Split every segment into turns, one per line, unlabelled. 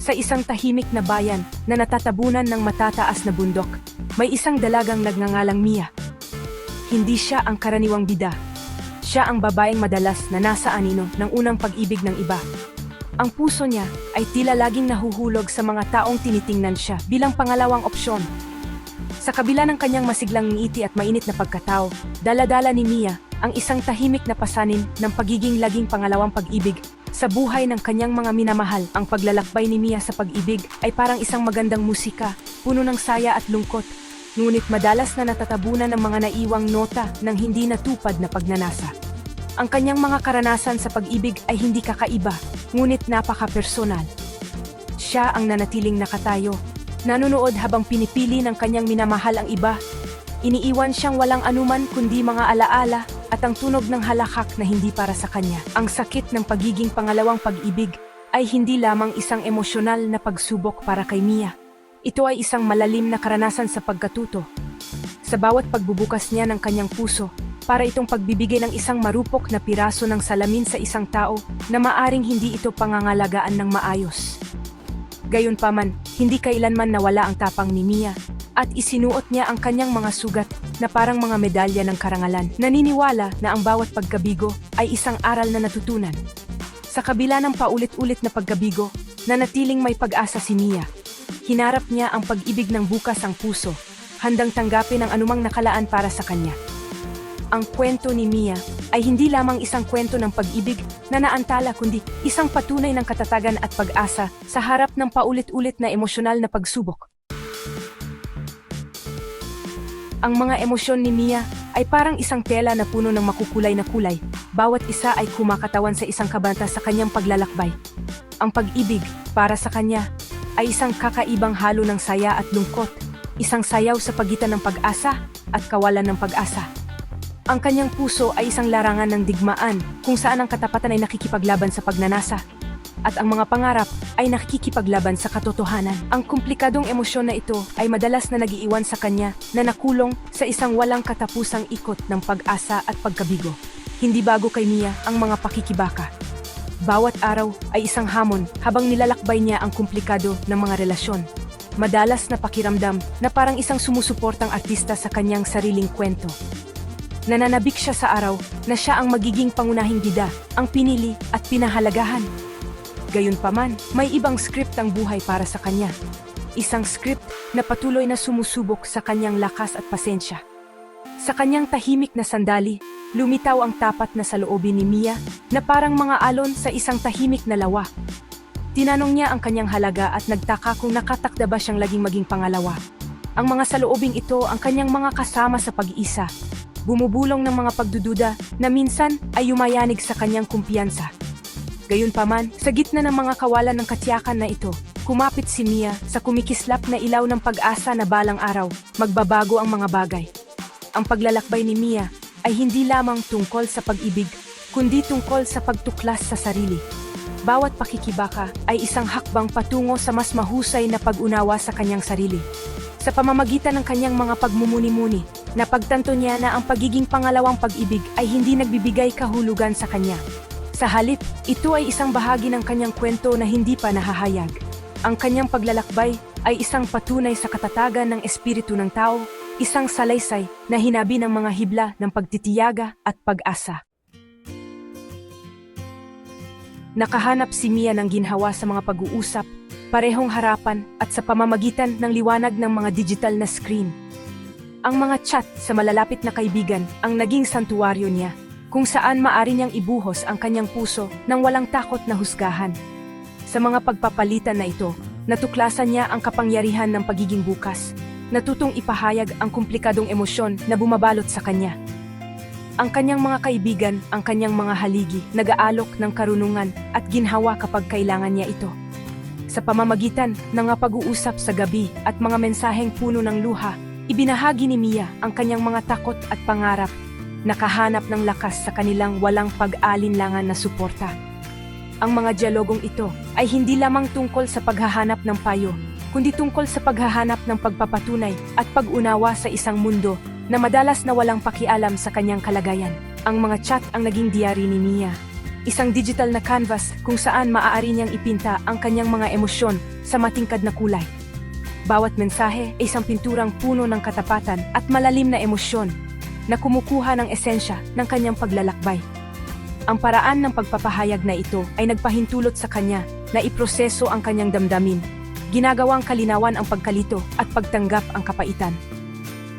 Sa isang tahimik na bayan na natatabunan ng matataas na bundok, may isang dalagang nagngangalang Mia. Hindi siya ang karaniwang bida. Siya ang babaeng madalas na nasa anino ng unang pag-ibig ng iba. Ang puso niya ay tila laging nahuhulog sa mga taong tinitingnan siya bilang pangalawang opsyon. Sa kabila ng kanyang masiglang ngiti at mainit na pagkatao, dala-dala ni Mia ang isang tahimik na pasanin ng pagiging laging pangalawang pag-ibig sa buhay ng kanyang mga minamahal. Ang paglalakbay ni Mia sa pag-ibig ay parang isang magandang musika, puno ng saya at lungkot, ngunit madalas na natatabunan ng mga naiwang nota ng hindi natupad na pagnanasa. Ang kanyang mga karanasan sa pag-ibig ay hindi kakaiba, ngunit napaka-personal. Siya ang nanatiling nakatayo, nanonood habang pinipili ng kanyang minamahal ang iba. Iniiwan siyang walang anuman kundi mga alaala at ang tunog ng halakhak na hindi para sa kanya. Ang sakit ng pagiging pangalawang pag-ibig ay hindi lamang isang emosyonal na pagsubok para kay Mia. Ito ay isang malalim na karanasan sa pagkatuto. Sa bawat pagbubukas niya ng kanyang puso, para itong pagbibigay ng isang marupok na piraso ng salamin sa isang tao na maaring hindi ito pangangalagaan ng maayos. Gayunpaman, hindi kailanman nawala ang tapang ni Mia at isinuot niya ang kanyang mga sugat na parang mga medalya ng karangalan. Naniniwala na ang bawat pagkabigo ay isang aral na natutunan. Sa kabila ng paulit-ulit na pagkabigo, nanatiling may pag-asa si Mia. Hinarap niya ang pag-ibig ng bukas ang puso, handang tanggapin ang anumang nakalaan para sa kanya. Ang kwento ni Mia ay hindi lamang isang kwento ng pag-ibig na naantala kundi isang patunay ng katatagan at pag-asa sa harap ng paulit-ulit na emosyonal na pagsubok. Ang mga emosyon ni Mia ay parang isang tela na puno ng makukulay na kulay. Bawat isa ay kumakatawan sa isang kabanta sa kanyang paglalakbay. Ang pag-ibig, para sa kanya, ay isang kakaibang halo ng saya at lungkot, isang sayaw sa pagitan ng pag-asa at kawalan ng pag-asa. Ang kanyang puso ay isang larangan ng digmaan kung saan ang katapatan ay nakikipaglaban sa pagnanasa at ang mga pangarap ay nakikipaglaban sa katotohanan. Ang komplikadong emosyon na ito ay madalas na nagiiwan sa kanya na nakulong sa isang walang katapusang ikot ng pag-asa at pagkabigo. Hindi bago kay Mia ang mga pakikibaka. Bawat araw ay isang hamon habang nilalakbay niya ang komplikado ng mga relasyon. Madalas na pakiramdam na parang isang sumusuportang artista sa kanyang sariling kwento. Nananabik siya sa araw na siya ang magiging pangunahing bida, ang pinili at pinahalagahan. Gayunpaman, may ibang script ang buhay para sa kanya. Isang script na patuloy na sumusubok sa kanyang lakas at pasensya. Sa kanyang tahimik na sandali, lumitaw ang tapat na saloobin ni Mia na parang mga alon sa isang tahimik na lawa. Tinanong niya ang kanyang halaga at nagtaka kung nakatakda ba siyang laging maging pangalawa. Ang mga saloobing ito ang kanyang mga kasama sa pag-iisa. Bumubulong ng mga pagdududa na minsan ay yumayanig sa kanyang kumpiyansa. Gayunpaman, sa gitna ng mga kawalan ng katiyakan na ito, kumapit si Mia sa kumikislap na ilaw ng pag-asa na balang araw, magbabago ang mga bagay. Ang paglalakbay ni Mia ay hindi lamang tungkol sa pag-ibig, kundi tungkol sa pagtuklas sa sarili. Bawat pakikibaka ay isang hakbang patungo sa mas mahusay na pag-unawa sa kanyang sarili. Sa pamamagitan ng kanyang mga pagmumuni-muni, napagtanto niya na ang pagiging pangalawang pag-ibig ay hindi nagbibigay kahulugan sa kanya. Sa halip, ito ay isang bahagi ng kanyang kwento na hindi pa nahahayag. Ang kanyang paglalakbay ay isang patunay sa katatagan ng espiritu ng tao, isang salaysay na hinabi ng mga hibla ng pagtitiyaga at pag-asa. Nakahanap si Mia ng ginhawa sa mga pag-uusap, parehong harapan at sa pamamagitan ng liwanag ng mga digital na screen. Ang mga chat sa malalapit na kaibigan ang naging santuwaryo niya, kung saan maari niyang ibuhos ang kanyang puso nang walang takot na husgahan. Sa mga pagpapalitan na ito, natuklasan niya ang kapangyarihan ng pagiging bukas, natutong ipahayag ang komplikadong emosyon na bumabalot sa kanya. Ang kanyang mga kaibigan, ang kanyang mga haligi, nag-aalok ng karunungan at ginhawa kapag kailangan niya ito. Sa pamamagitan ng mga pag-uusap sa gabi at mga mensaheng puno ng luha, ibinahagi ni Mia ang kanyang mga takot at pangarap, nakahanap ng lakas sa kanilang walang pag-alinlangan na suporta. Ang mga diyalogong ito ay hindi lamang tungkol sa paghahanap ng payo, kundi tungkol sa paghahanap ng pagpapatunay at pag-unawa sa isang mundo na madalas na walang pakialam sa kanyang kalagayan. Ang mga chat ang naging diary ni Mia. isang digital na canvas kung saan maaari niyang ipinta ang kanyang mga emosyon sa matingkad na kulay. Bawat mensahe ay isang pinturang puno ng katapatan at malalim na emosyon na kumukuha ng esensya ng kanyang paglalakbay. Ang paraan ng pagpapahayag na ito ay nagpahintulot sa kanya na iproseso ang kanyang damdamin, ginagawang kalinawan ang pagkalito at pagtanggap ang kapaitan.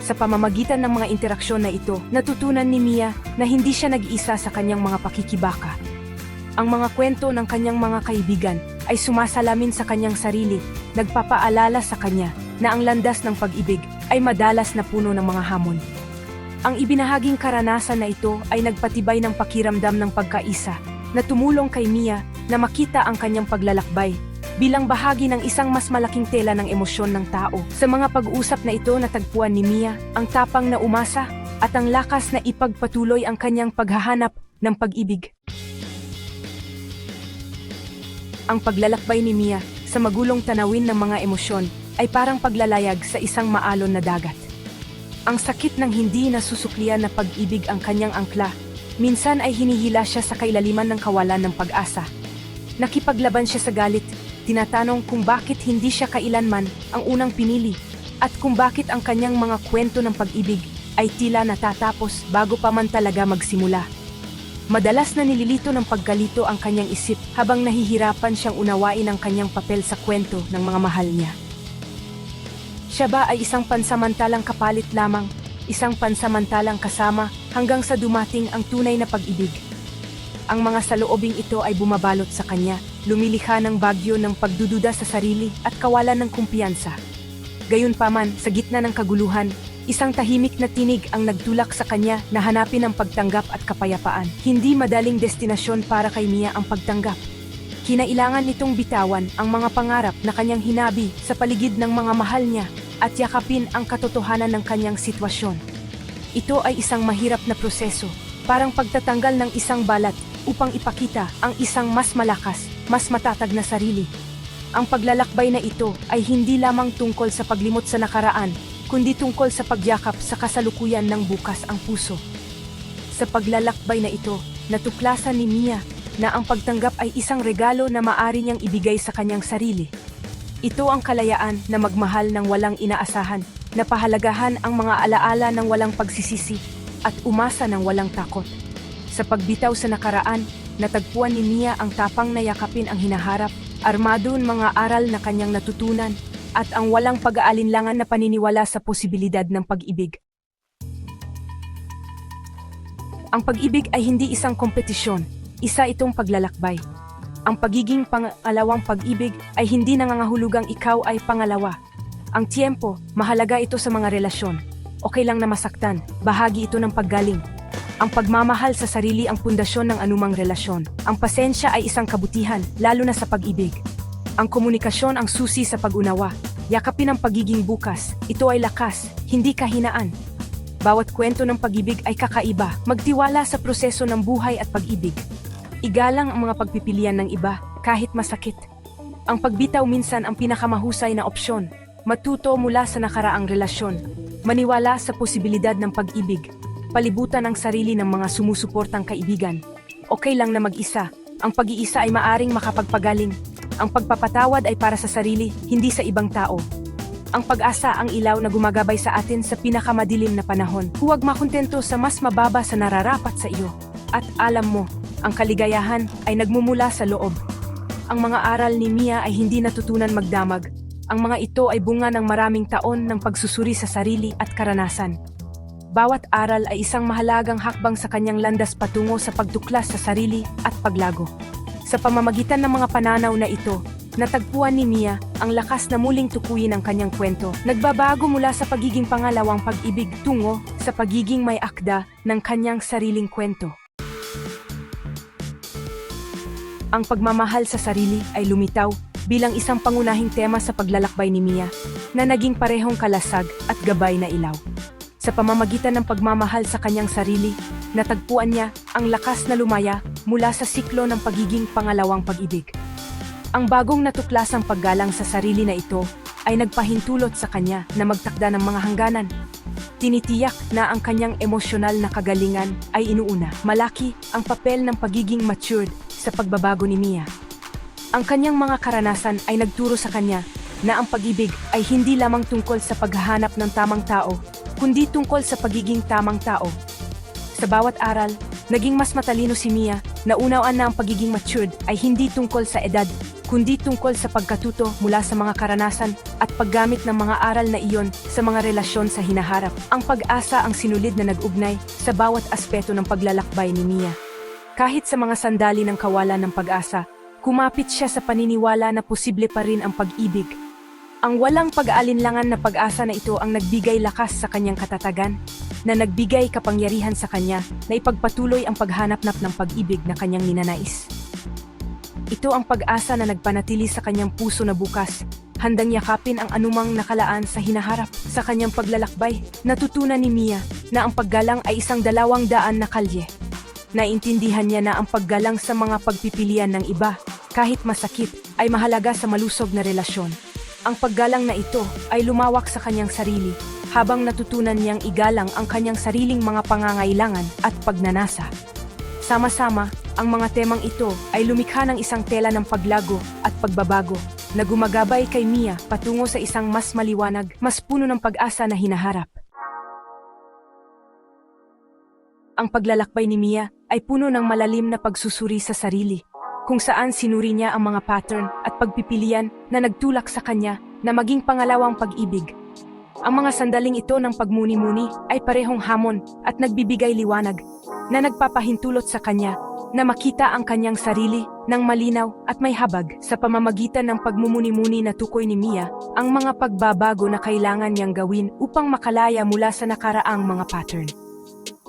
Sa pamamagitan ng mga interaksyon na ito, natutunan ni Mia na hindi siya nag-iisa sa kanyang mga pakikibaka. Ang mga kwento ng kanyang mga kaibigan ay sumasalamin sa kanyang sarili, nagpapaalala sa kanya na ang landas ng pag-ibig ay madalas na puno ng mga hamon. Ang ibinahaging karanasan na ito ay nagpatibay ng pakiramdam ng pagkaisa na tumulong kay Mia na makita ang kanyang paglalakbay bilang bahagi ng isang mas malaking tela ng emosyon ng tao. Sa mga pag-uusap na ito natagpuan ni Mia ang tapang na umasa at ang lakas na ipagpatuloy ang kanyang paghahanap ng pag-ibig. Ang paglalakbay ni Mia sa magulong tanawin ng mga emosyon ay parang paglalayag sa isang maalon na dagat. Ang sakit ng hindi nasusuklian na pag-ibig ang kanyang angkla. Minsan ay hinihila siya sa kailaliman ng kawalan ng pag-asa. Nakipaglaban siya sa galit, tinatanong kung bakit hindi siya kailanman ang unang pinili at kung bakit ang kanyang mga kwento ng pag-ibig ay tila natatapos bago pa man talaga magsimula. Madalas na nililito ng pagkalito ang kanyang isip habang nahihirapan siyang unawain ang kanyang papel sa kwento ng mga mahal niya. Siya ba ay isang pansamantalang kapalit lamang, isang pansamantalang kasama hanggang sa dumating ang tunay na pag-ibig? Ang mga saloobing ito ay bumabalot sa kanya, lumilikha ng bagyo ng pagdududa sa sarili at kawalan ng kumpiyansa. Gayunpaman, sa gitna ng kaguluhan, isang tahimik na tinig ang nagtulak sa kanya na hanapin ang pagtanggap at kapayapaan. Hindi madaling destinasyon para kay Mia ang pagtanggap. Kinailangan nitong bitawan ang mga pangarap na kanyang hinabi sa paligid ng mga mahal niya at yakapin ang katotohanan ng kanyang sitwasyon. Ito ay isang mahirap na proseso, parang pagtatanggal ng isang balat upang ipakita ang isang mas malakas, mas matatag na sarili. Ang paglalakbay na ito ay hindi lamang tungkol sa paglimot sa nakaraan, kundi tungkol sa pagyakap sa kasalukuyan ng bukas ang puso. Sa paglalakbay na ito, natuklasan ni Mia na ang pagtanggap ay isang regalo na maaari niyang ibigay sa kanyang sarili. Ito ang kalayaan na magmahal ng walang inaasahan, na pahalagahan ang mga alaala ng walang pagsisisi, at umasa ng walang takot. Sa pagbitaw sa nakaraan, natagpuan ni Mia ang tapang na yakapin ang hinaharap, armado ng mga aral na kanyang natutunan, at ang walang pag-aalinlangan na paniniwala sa posibilidad ng pag-ibig. Ang pag-ibig ay hindi isang kompetisyon, isa itong paglalakbay. Ang pagiging pangalawang pag-ibig ay hindi nangangahulugang ikaw ay pangalawa. Ang tiempo, mahalaga ito sa mga relasyon. Okay lang na masaktan, bahagi ito ng paggaling. Ang pagmamahal sa sarili ang pundasyon ng anumang relasyon. Ang pasensya ay isang kabutihan, lalo na sa pag-ibig. Ang komunikasyon ang susi sa pag-unawa. Yakapin ang pagiging bukas. Ito ay lakas, hindi kahinaan. Bawat kwento ng pag-ibig ay kakaiba. Magtiwala sa proseso ng buhay at pag-ibig. Igalang ang mga pagpipilian ng iba, kahit masakit. Ang pagbitaw minsan ang pinakamahusay na opsyon. Matuto mula sa nakaraang relasyon. Maniwala sa posibilidad ng pag-ibig. Palibutan ang sarili ng mga sumusuportang kaibigan. Okay lang na mag-isa. Ang pag-iisa ay maaring makapagpagaling. Ang pagpapatawad ay para sa sarili, hindi sa ibang tao. Ang pag-asa ang ilaw na gumagabay sa atin sa pinakamadilim na panahon. Huwag makontento sa mas mababa sa nararapat sa iyo. At alam mo, ang kaligayahan ay nagmumula sa loob. Ang mga aral ni Mia ay hindi natutunan magdamag. Ang mga ito ay bunga ng maraming taon ng pagsusuri sa sarili at karanasan. Bawat aral ay isang mahalagang hakbang sa kanyang landas patungo sa pagtuklas sa sarili at paglago. Sa pamamagitan ng mga pananaw na ito, natagpuan ni Mia ang lakas na muling tukuyin ang kanyang kwento. Nagbabago mula sa pagiging pangalawang pag-ibig tungo sa pagiging may akda ng kanyang sariling kwento. Ang pagmamahal sa sarili ay lumitaw bilang isang pangunahing tema sa paglalakbay ni Mia na naging parehong kalasag at gabay na ilaw. Sa pamamagitan ng pagmamahal sa kanyang sarili, natagpuan niya ang lakas na lumaya mula sa siklo ng pagiging pangalawang pag-ibig. Ang bagong natuklasang paggalang sa sarili na ito ay nagpahintulot sa kanya na magtakda ng mga hangganan. Tinitiyak na ang kanyang emosyonal na kagalingan ay inuuna. Malaki ang papel ng pagiging matured sa pagbabago ni Mia. Ang kanyang mga karanasan ay nagturo sa kanya na ang pag-ibig ay hindi lamang tungkol sa paghahanap ng tamang tao, kundi tungkol sa pagiging tamang tao. Sa bawat aral, naging mas matalino si Mia. Naunawaan na ang pagiging matured ay hindi tungkol sa edad, kundi tungkol sa pagkatuto mula sa mga karanasan at paggamit ng mga aral na iyon sa mga relasyon sa hinaharap. Ang pag-asa ang sinulid na nag-ugnay sa bawat aspeto ng paglalakbay ni Mia. Kahit sa mga sandali ng kawalan ng pag-asa, kumapit siya sa paniniwala na posible pa rin ang pag-ibig. Ang walang pag-aalinlangan na pag-asa na ito ang nagbigay lakas sa kanyang katatagan, na nagbigay kapangyarihan sa kanya na ipagpatuloy ang paghanap-nap ng pag-ibig na kanyang ninanais. Ito ang pag-asa na nagpanatili sa kanyang puso na bukas, handang yakapin ang anumang nakalaan sa hinaharap. Sa kanyang paglalakbay, natutunan ni Mia na ang paggalang ay isang 200 na kalye. Naintindihan niya na ang paggalang sa mga pagpipilian ng iba, kahit masakit, ay mahalaga sa malusog na relasyon. Ang paggalang na ito ay lumawak sa kanyang sarili, habang natutunan niyang igalang ang kanyang sariling mga pangangailangan at pagnanasa. Sama-sama, ang mga temang ito ay lumikha ng isang tela ng paglago at pagbabago na gumagabay kay Mia patungo sa isang mas maliwanag, mas puno ng pag-asa na hinaharap. Ang paglalakbay ni Mia ay puno ng malalim na pagsusuri sa sarili, kung saan sinuri niya ang mga pattern at pagpipilian na nagtulak sa kanya na maging pangalawang pag-ibig. Ang mga sandaling ito ng pagmuni-muni ay parehong hamon at nagbibigay liwanag na nagpapahintulot sa kanya na makita ang kanyang sarili ng malinaw at may habag. Sa pamamagitan ng pagmumuni-muni na tukoy ni Mia ang mga pagbabago na kailangan niyang gawin upang makalaya mula sa nakaraang mga pattern.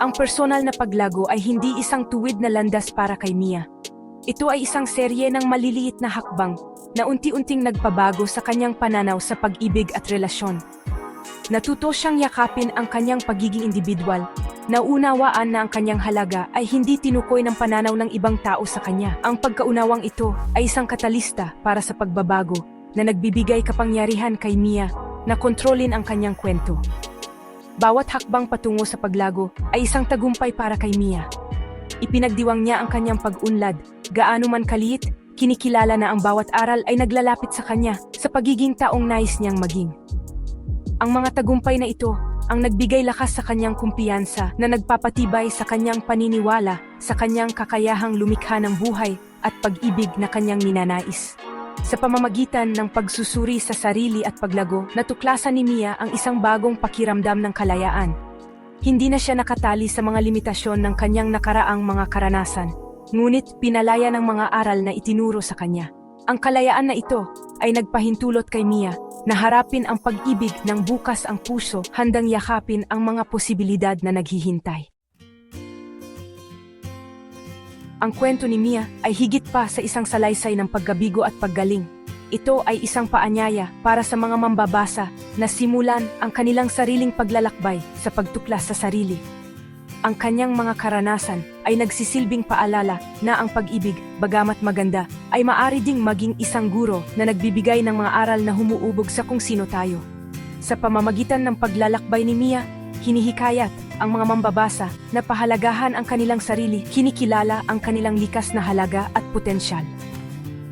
Ang personal na paglago ay hindi isang tuwid na landas para kay Mia. Ito ay isang serye ng maliliit na hakbang na unti-unting nagpabago sa kanyang pananaw sa pag-ibig at relasyon. Natuto siyang yakapin ang kanyang pagiging individual, naunawaan na ang kanyang halaga ay hindi tinukoy ng pananaw ng ibang tao sa kanya. Ang pagkaunawang ito ay isang katalista para sa pagbabago na nagbibigay kapangyarihan kay Mia na kontrolin ang kanyang kwento. Bawat hakbang patungo sa paglago ay isang tagumpay para kay Mia. Ipinagdiwang niya ang kanyang pag-unlad, gaano man kaliit, kinikilala na ang bawat aral ay naglalapit sa kanya sa pagiging taong nais niyang maging. Ang mga tagumpay na ito ang nagbigay lakas sa kanyang kumpiyansa na nagpapatibay sa kanyang paniniwala sa kanyang kakayahang lumikha ng buhay at pag-ibig na kanyang ninanais. Sa pamamagitan ng pagsusuri sa sarili at paglago, natuklasan ni Mia ang isang bagong pakiramdam ng kalayaan. Hindi na siya nakatali sa mga limitasyon ng kanyang nakaraang mga karanasan, ngunit pinalaya ng mga aral na itinuro sa kanya. Ang kalayaan na ito ay nagpahintulot kay Mia na harapin ang pag-ibig ng bukas ang puso, handang yakapin ang mga posibilidad na naghihintay. Ang kwento ni Mia ay higit pa sa isang salaysay ng pagkabigo at paggaling. Ito ay isang paanyaya para sa mga mambabasa na simulan ang kanilang sariling paglalakbay sa pagtuklas sa sarili. Ang kanyang mga karanasan ay nagsisilbing paalala na ang pag-ibig, bagamat maganda, ay maaari ding maging isang guro na nagbibigay ng mga aral na humuubog sa kung sino tayo. Sa pamamagitan ng paglalakbay ni Mia, hinihikayat ang mga mambabasa na pahalagahan ang kanilang sarili, kinikilala ang kanilang likas na halaga at potensyal.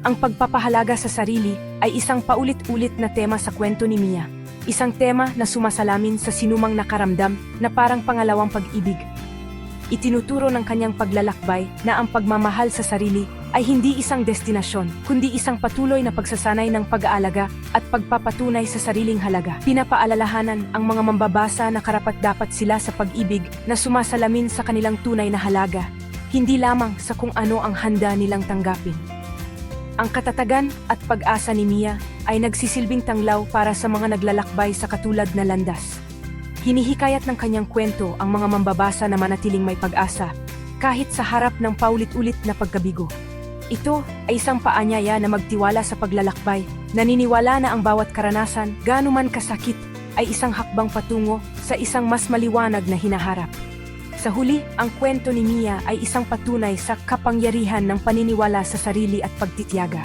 Ang pagpapahalaga sa sarili ay isang paulit-ulit na tema sa kwento ni Mia. Isang tema na sumasalamin sa sinumang nakaramdam na parang pangalawang pag-ibig. Itinuturo ng kanyang paglalakbay na ang pagmamahal sa sarili ay hindi isang destinasyon, kundi isang patuloy na pagsasanay ng pag-aalaga at pagpapatunay sa sariling halaga. Pinapaalalahanan ang mga mambabasa na karapat-dapat sila sa pag-ibig na sumasalamin sa kanilang tunay na halaga, hindi lamang sa kung ano ang handa nilang tanggapin. Ang katatagan at pag-asa ni Mia ay nagsisilbing tanglaw para sa mga naglalakbay sa katulad na landas. Hinihikayat ng kanyang kwento ang mga mambabasa na manatiling may pag-asa, kahit sa harap ng paulit-ulit na pagkabigo. Ito ay isang paanyaya na magtiwala sa paglalakbay, naniniwala na ang bawat karanasan, gaano man kasakit, ay isang hakbang patungo sa isang mas maliwanag na hinaharap. Sa huli, ang kwento ni Mia ay isang patunay sa kapangyarihan ng paniniwala sa sarili at pagtitiyaga.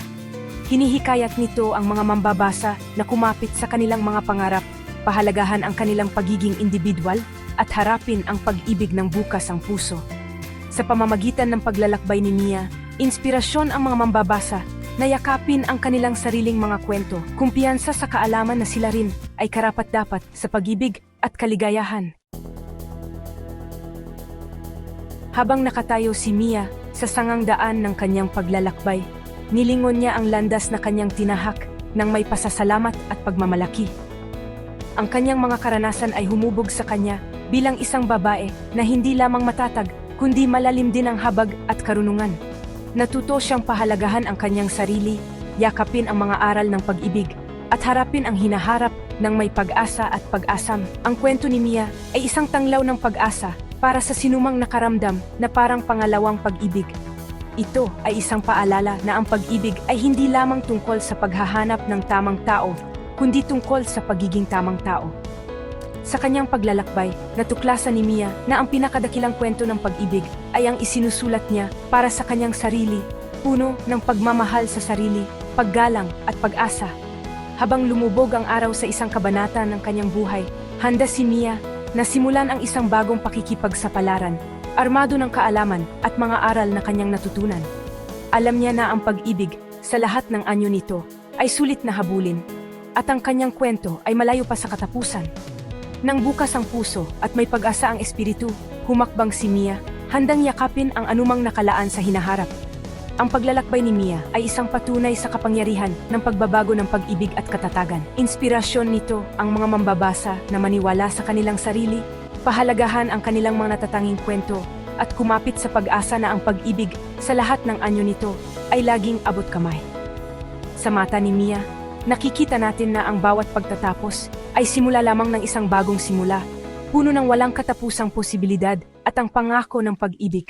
Hinihikayat nito ang mga mambabasa na kumapit sa kanilang mga pangarap, pahalagahan ang kanilang pagiging individual, at harapin ang pag-ibig ng bukas ang puso. Sa pamamagitan ng paglalakbay ni Mia, inspirasyon ang mga mambabasa na yakapin ang kanilang sariling mga kwento, kumpiyansa sa kaalaman na sila rin ay karapat-dapat sa pag-ibig at kaligayahan. Habang nakatayo si Mia sa sangang daan ng kanyang paglalakbay, nilingon niya ang landas na kanyang tinahak ng may pasasalamat at pagmamalaki. Ang kanyang mga karanasan ay humubog sa kanya bilang isang babae na hindi lamang matatag, kundi malalim din ang habag at karunungan. Natuto siyang pahalagahan ang kanyang sarili, yakapin ang mga aral ng pag-ibig, at harapin ang hinaharap ng may pag-asa at pag-asam. Ang kwento ni Mia ay isang tanglaw ng pag-asa para sa sinumang nakaramdam na parang pangalawang pag-ibig. Ito ay isang paalala na ang pag-ibig ay hindi lamang tungkol sa paghahanap ng tamang tao, kundi tungkol sa pagiging tamang tao. Sa kanyang paglalakbay, natuklasan ni Mia na ang pinakadakilang kwento ng pag-ibig ay ang isinusulat niya para sa kanyang sarili, puno ng pagmamahal sa sarili, paggalang at pag-asa. Habang lumubog ang araw sa isang kabanata ng kanyang buhay, handa si Mia na simulan ang isang bagong pakikipagsapalaran, armado ng kaalaman at mga aral na kanyang natutunan. Alam niya na ang pag-ibig sa lahat ng anyo nito ay sulit na habulin, at ang kanyang kwento ay malayo pa sa katapusan. Nang bukas ang puso at may pag-asa ang espiritu, humakbang si Mia, handang yakapin ang anumang nakalaan sa hinaharap. Ang paglalakbay ni Mia ay isang patunay sa kapangyarihan ng pagbabago ng pag-ibig at katatagan. Inspirasyon nito ang mga mambabasa na maniwala sa kanilang sarili, pahalagahan ang kanilang mga natatanging kwento, at kumapit sa pag-asa na ang pag-ibig sa lahat ng anyo nito ay laging abot kamay. Sa mata ni Mia, nakikita natin na ang bawat pagtatapos ay simula lamang ng isang bagong simula, puno ng walang katapusang posibilidad at ang pangako ng pag-ibig.